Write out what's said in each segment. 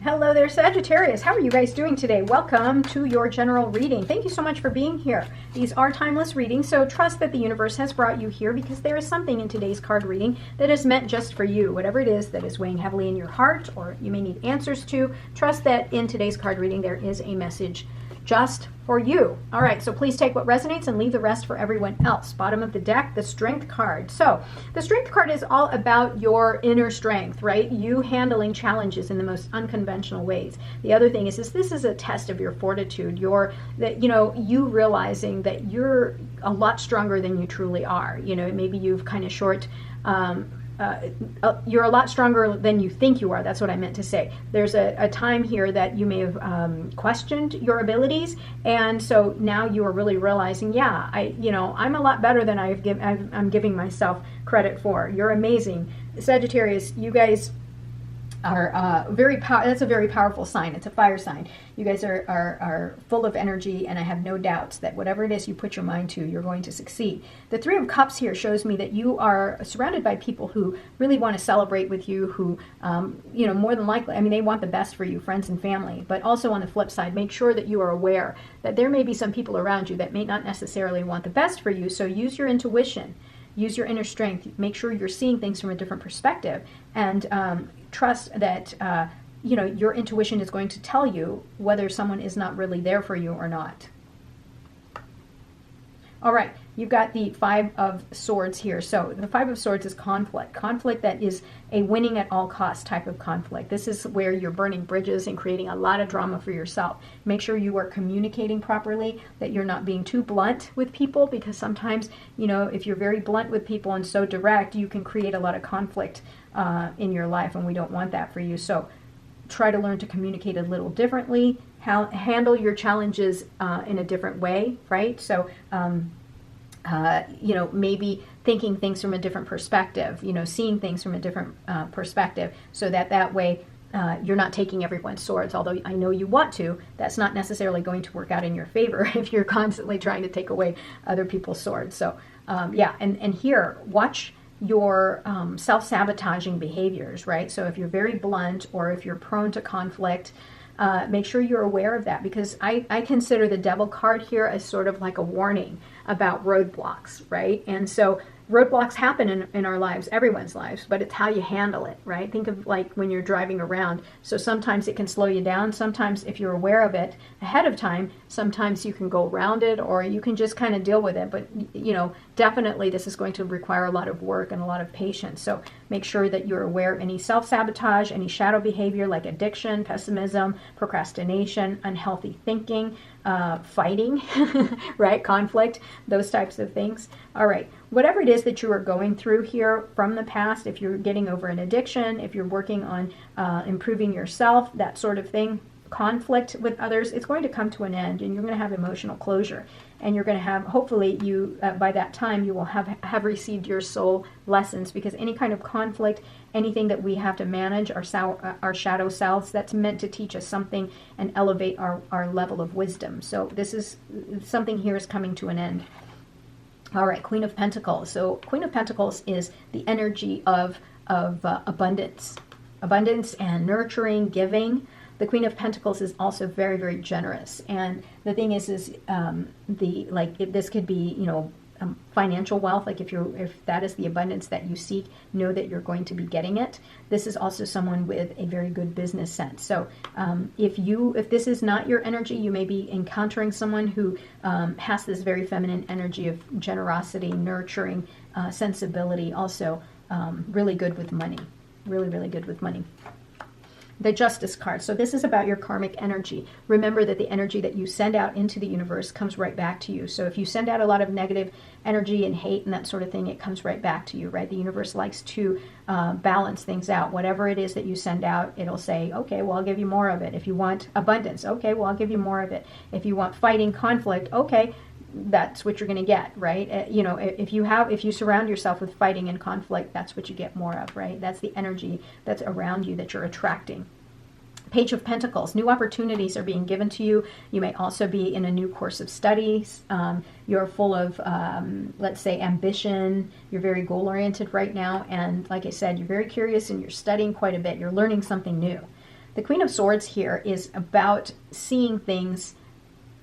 Hello there, Sagittarius. How are you guys doing today? Welcome to your general reading. Thank you so much for being here. These are timeless readings, so trust that the universe has brought you here because there is something in today's card reading that is meant just for you. Whatever it is that is weighing heavily in your heart or you may need answers to, trust that in today's card reading there is a message just for you. All right, so please take what resonates and leave the rest for everyone else. Bottom of the deck, the Strength card. So the Strength card is all about your inner strength, right? You handling challenges in the most unconventional ways. The other thing is this is a test of your fortitude, you realizing that you're a lot stronger than you truly are. Maybe you've kind of you're a lot stronger than you think you are. That's what I meant to say. There's a time here that you may have questioned your abilities, and so now you are really realizing, yeah, I'm a lot better than I'm giving myself credit for. You're amazing, Sagittarius. You guys are that's a very powerful sign. It's a fire sign. You guys are full of energy, and I have no doubts that whatever it is you put your mind to, you're going to succeed. The Three of Cups here shows me that you are surrounded by people who really want to celebrate with you, who more than likely, they want the best for you, friends and family. But also on the flip side, make sure that you are aware that there may be some people around you that may not necessarily want the best for you. So use your intuition, use your inner strength, make sure you're seeing things from a different perspective, and trust that your intuition is going to tell you whether someone is not really there for you or not. All right, you've got the Five of Swords here. So the Five of Swords is conflict. Conflict that is a winning at all costs type of conflict. This is where you're burning bridges and creating a lot of drama for yourself. Make sure you are communicating properly, that you're not being too blunt with people, because sometimes, if you're very blunt with people and so direct, you can create a lot of conflict in your life, and we don't want that for you. So try to learn to communicate a little differently, handle your challenges in a different way, right? So, maybe thinking things from a different perspective, seeing things from a different perspective, so that way you're not taking everyone's swords. Although I know you want to, that's not necessarily going to work out in your favor if you're constantly trying to take away other people's swords. So, and here, watch your self-sabotaging behaviors, right? So if you're very blunt or if you're prone to conflict, make sure you're aware of that, because I consider the Devil card here as sort of like a warning about roadblocks, right? And so roadblocks happen in our lives, everyone's lives, but it's how you handle it, right? Think of like when you're driving around. So sometimes it can slow you down. Sometimes if you're aware of it ahead of time, sometimes you can go around it, or you can just kind of deal with it. But, definitely this is going to require a lot of work and a lot of patience. So make sure that you're aware of any self-sabotage, any shadow behavior like addiction, pessimism, procrastination, unhealthy thinking, fighting, right? Conflict, those types of things. All right. Whatever it is that you are going through here from the past, if you're getting over an addiction, if you're working on improving yourself, that sort of thing, conflict with others, it's going to come to an end, and you're going to have emotional closure. And you're going to have, hopefully you, by that time, you will have received your soul lessons, because any kind of conflict, anything that we have to manage, our shadow selves, that's meant to teach us something and elevate our level of wisdom. So this is, something here is coming to an end. All right, Queen of Pentacles. So Queen of Pentacles is the energy of abundance and nurturing, giving. The Queen of Pentacles is also very, very generous. And the thing is this could be, financial wealth. Like if that is the abundance that you seek, know that you're going to be getting it. This is also someone with a very good business sense. So if this is not your energy, you may be encountering someone who has this very feminine energy of generosity, nurturing, sensibility, also really good with money. Really, really good with money. The Justice card. So this is about your karmic energy. Remember that the energy that you send out into the universe comes right back to you. So if you send out a lot of negative energy and hate and that sort of thing, it comes right back to you, right? The universe likes to balance things out. Whatever it is that you send out, it'll say, okay, well, I'll give you more of it. If you want abundance, okay, well, I'll give you more of it. If you want fighting, conflict, okay, that's what you're going to get, right? If you surround yourself with fighting and conflict, that's what you get more of, right? That's the energy that's around you that you're attracting. Page of Pentacles, new opportunities are being given to you. You may also be in a new course of studies. You're full of, let's say, ambition. You're very goal-oriented right now. And like I said, you're very curious and you're studying quite a bit. You're learning something new. The Queen of Swords here is about seeing things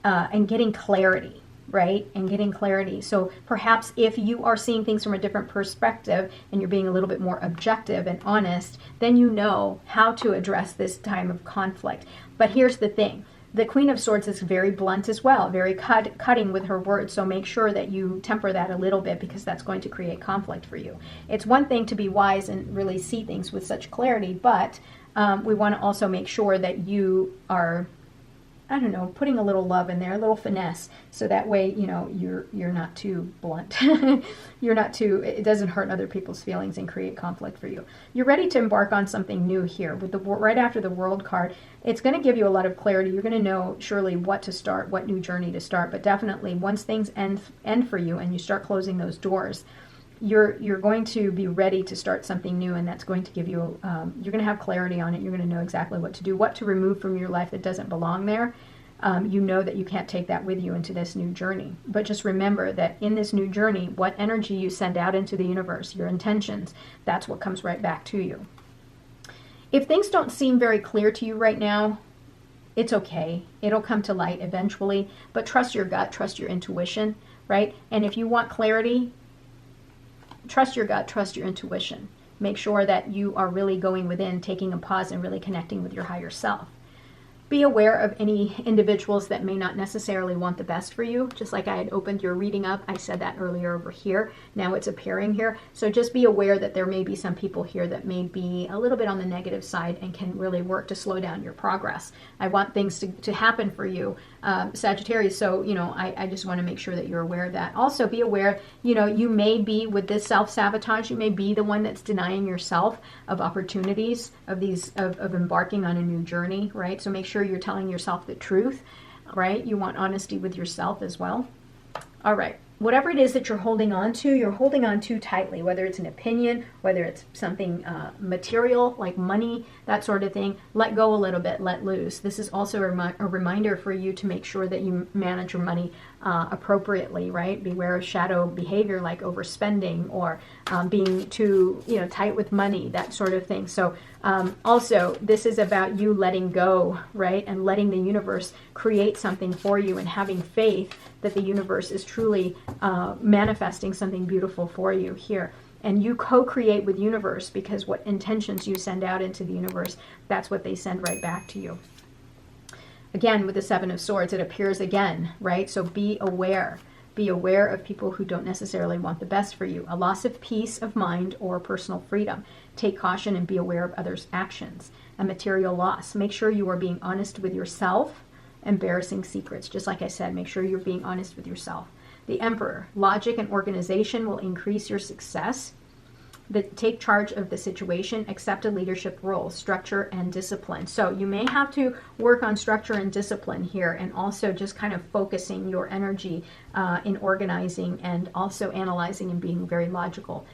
and getting clarity, right? And getting clarity. So perhaps if you are seeing things from a different perspective and you're being a little bit more objective and honest, then you know how to address this time of conflict. But here's the thing. The Queen of Swords is very blunt as well, very cutting with her words. So make sure that you temper that a little bit, because that's going to create conflict for you. It's one thing to be wise and really see things with such clarity, but we want to also make sure that you are, I don't know, putting a little love in there, a little finesse, so that way, you know, you're not too blunt. You're not too, it doesn't hurt other people's feelings and create conflict for you. You're ready to embark on something new here. With the right after the World card, it's going to give you a lot of clarity. You're going to know surely what to start, what new journey to start. But definitely, once things end for you and you start closing those doors, you're going to be ready to start something new, and that's going to give you, you're going to have clarity on it. You're going to know exactly what to do, what to remove from your life that doesn't belong there. You know that you can't take that with you into this new journey. But just remember that in this new journey, what energy you send out into the universe, your intentions, that's what comes right back to you. If things don't seem very clear to you right now, it's okay. It'll come to light eventually, but trust your gut, trust your intuition, right? And if you want clarity, trust your gut, trust your intuition. Make sure that you are really going within, taking a pause and really connecting with your higher self. Be aware of any individuals that may not necessarily want the best for you. Just like I had opened your reading up, I said that earlier over here. Now it's appearing here. So just be aware that there may be some people here that may be a little bit on the negative side and can really work to slow down your progress. I want things to happen for you, Sagittarius. So, you know, I just want to make sure that you're aware of that. Also be aware, you know, you may be with this self-sabotage, you may be the one that's denying yourself of opportunities of these, of embarking on a new journey, right? So make sure you're telling yourself the truth, right? You want honesty with yourself as well. All right. Whatever it is that you're holding on to, you're holding on too tightly, whether it's an opinion, whether it's something material like money, that sort of thing. Let go a little bit, let loose. This is also a reminder for you to make sure that you manage your money appropriately, right? Beware of shadow behavior like overspending or being too, you know, tight with money, that sort of thing. So also, this is about you letting go, right? And letting the universe create something for you and having faith that the universe is truly manifesting something beautiful for you here. And you co-create with universe, because what intentions you send out into the universe, that's what they send right back to you. Again, with the Seven of Swords, it appears again, right? So be aware. Be aware of people who don't necessarily want the best for you. A loss of peace of mind or personal freedom. Take caution and be aware of others' actions. A material loss. Make sure you are being honest with yourself. Embarrassing secrets. Just like I said, make sure you're being honest with yourself. The Emperor. Logic and organization will increase your success. Take charge of the situation, accept a leadership role, structure and discipline. So you may have to work on structure and discipline here, and also just kind of focusing your energy in organizing and also analyzing and being very logical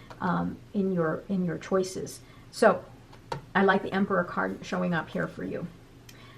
in your choices. So I like the Emperor card showing up here for you.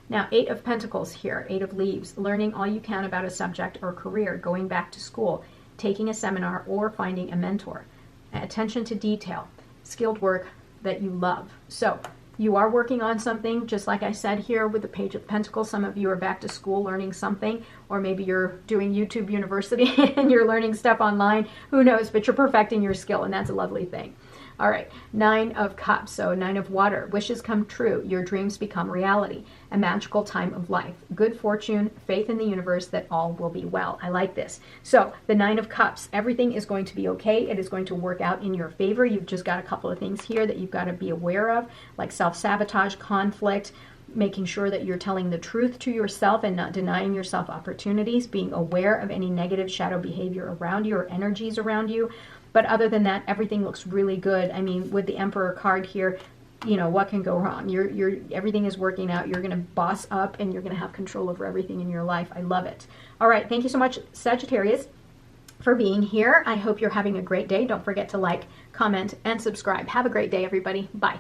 Now, Eight of Pentacles here, Eight of Leaves, learning all you can about a subject or career, going back to school, taking a seminar, or finding a mentor. Attention to detail, skilled work that you love. So you are working on something, just like I said here with the Page of Pentacles. Some of you are back to school learning something, or maybe you're doing YouTube University and you're learning stuff online. Who knows? But you're perfecting your skill, and that's a lovely thing. All right, Nine of Cups, so Nine of Water. Wishes come true. Your dreams become reality. A magical time of life. Good fortune, faith in the universe that all will be well. I like this. So the Nine of Cups, everything is going to be okay. It is going to work out in your favor. You've just got a couple of things here that you've got to be aware of, like self-sabotage, conflict, making sure that you're telling the truth to yourself and not denying yourself opportunities, being aware of any negative shadow behavior around you or energies around you. But other than that, everything looks really good. I mean, with the Emperor card here, you know, what can go wrong? Everything is working out. You're going to boss up and you're going to have control over everything in your life. I love it. All right. Thank you so much, Sagittarius, for being here. I hope you're having a great day. Don't forget to like, comment, and subscribe. Have a great day, everybody. Bye.